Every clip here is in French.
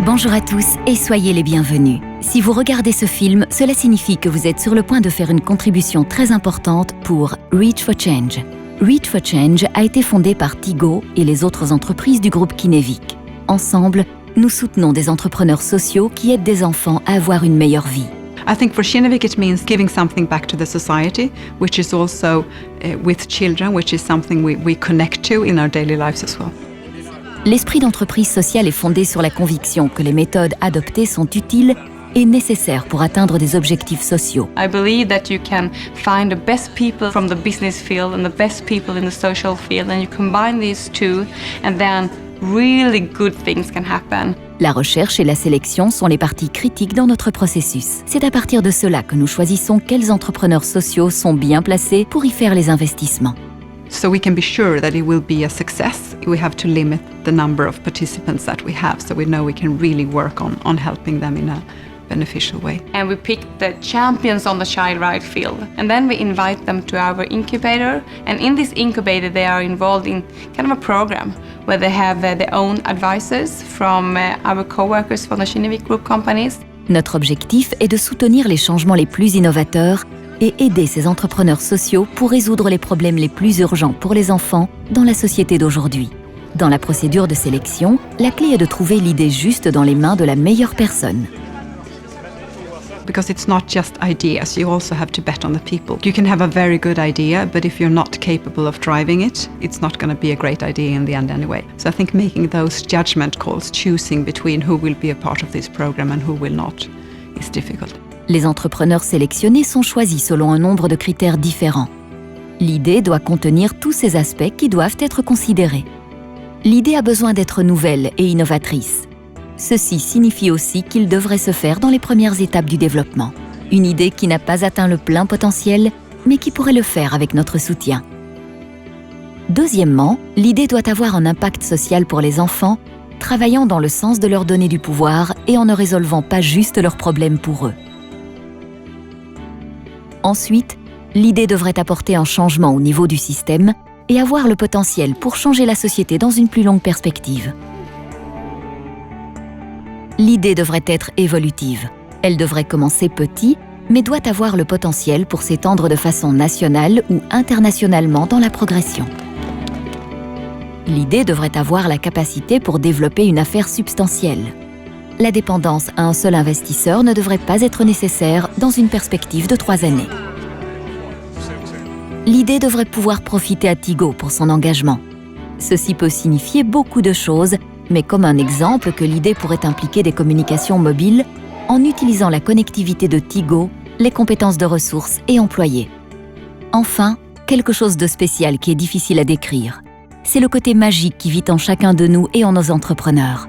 Bonjour à tous et soyez les bienvenus. Si vous regardez ce film, cela signifie que vous êtes sur le point de faire une contribution très importante pour Reach for Change. Reach for Change a été fondé par Tigo et les autres entreprises du groupe Kinnevik. Ensemble, nous soutenons des entrepreneurs sociaux qui aident des enfants à avoir une meilleure vie. I think for Kinnevik it means giving something back to the society, which is also with children, which is something we connect to in our daily lives as well. L'esprit d'entreprise sociale est fondé sur la conviction que les méthodes adoptées sont utiles et nécessaires pour atteindre des objectifs sociaux. I believe that you can find the best people from the business field and the best people in the social field, and you combine these two, and then really good things can happen. La recherche et la sélection sont les parties critiques dans notre processus. C'est à partir de cela que nous choisissons quels entrepreneurs sociaux sont bien placés pour y faire les investissements. So we can be sure that it will be a success. We have to limit the number of participants that we have, so we know we can really work on helping them in a beneficial way. And we pick the champions on the child right field, and then we invite them to our incubator, and in this incubator they are involved in kind of a program where they have their own advisors from our co-workers from the Kinnevik Group companies. Notre objectif est de soutenir les changements les plus innovateurs et aider ces entrepreneurs sociaux pour résoudre les problèmes les plus urgents pour les enfants dans la société d'aujourd'hui. Dans la procédure de sélection, la clé est de trouver l'idée juste dans les mains de la meilleure personne. Because it's not just ideas, you also have to bet on the people. You can have a very good idea, but if you're not capable of driving it, it's not going to be a great idea in the end anyway. So I think making those judgment calls, choosing between who will be a part of this program and who will not, is difficult. Les entrepreneurs sélectionnés sont choisis selon un nombre de critères différents. L'idée doit contenir tous ces aspects qui doivent être considérés. L'idée a besoin d'être nouvelle et innovatrice. Ceci signifie aussi qu'il devrait se faire dans les premières étapes du développement. Une idée qui n'a pas atteint le plein potentiel, mais qui pourrait le faire avec notre soutien. Deuxièmement, l'idée doit avoir un impact social pour les enfants, travaillant dans le sens de leur donner du pouvoir et en ne résolvant pas juste leurs problèmes pour eux. Ensuite, l'idée devrait apporter un changement au niveau du système et avoir le potentiel pour changer la société dans une plus longue perspective. L'idée devrait être évolutive. Elle devrait commencer petit, mais doit avoir le potentiel pour s'étendre de façon nationale ou internationalement dans la progression. L'idée devrait avoir la capacité pour développer une affaire substantielle. La dépendance à un seul investisseur ne devrait pas être nécessaire dans une perspective de 3 années. L'idée devrait pouvoir profiter à Tigo pour son engagement. Ceci peut signifier beaucoup de choses, mais comme un exemple que l'idée pourrait impliquer des communications mobiles en utilisant la connectivité de Tigo, les compétences de ressources et employés. Enfin, quelque chose de spécial qui est difficile à décrire. C'est le côté magique qui vit en chacun de nous et en nos entrepreneurs.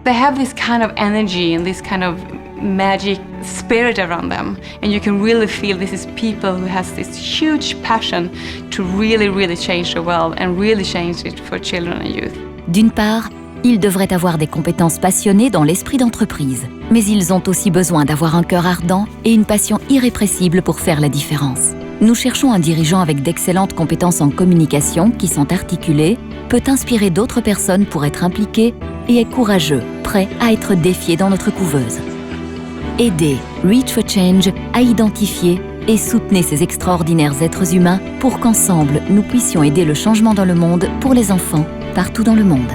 They have this kind of energy and this kind of magic spirit around them, and you can really feel this is people who has this huge passion to really change the world and really change it for children and youth. D'une part, ils devraient avoir des compétences passionnées dans l'esprit d'entreprise, mais ils ont aussi besoin d'avoir un cœur ardent et une passion irrépressible pour faire la différence. Nous cherchons un dirigeant avec d'excellentes compétences en communication qui sont articulées, peut inspirer d'autres personnes pour être impliquées et est courageux, prêt à être défié dans notre couveuse. Aidez Reach for Change à identifier et soutenez ces extraordinaires êtres humains pour qu'ensemble, nous puissions aider le changement dans le monde pour les enfants partout dans le monde.